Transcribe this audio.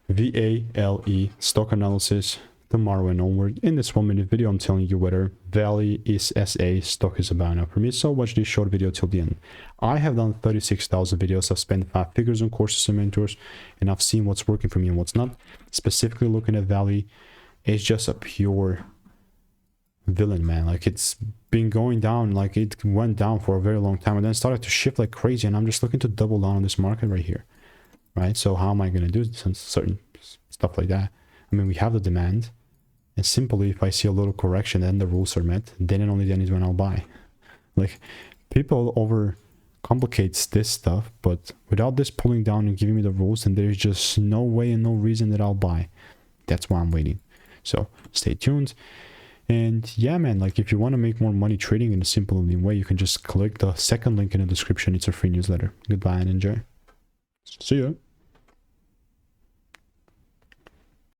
VALE stock analysis tomorrow and onward. In this 1-minute video, I'm telling you whether Vale SA stock is a buy now for me. So watch this short video till the end. I have done 36,000 videos. I've spent 5 figures on courses and mentors, and I've seen what's working for me and what's not. Specifically looking at Vale, it's just a pure villain, man. Like, it's been going down, like it went down for a very long time and then started to shift like crazy, and I'm just looking to double down on this market right here, right? So how am I going to do certain stuff like that? I mean, we have the demand, and simply if I see a little correction and the rules are met, then and only then is when I'll buy. Like, people over complicates this stuff, but without this pulling down and giving me the rules, then there's just no way and no reason that I'll buy. That's why I'm waiting. So stay tuned. And yeah, man, like, if you want to make more money trading in a simple and lean way, you can just click the second link in the description. It's a free newsletter. Goodbye and enjoy. See ya.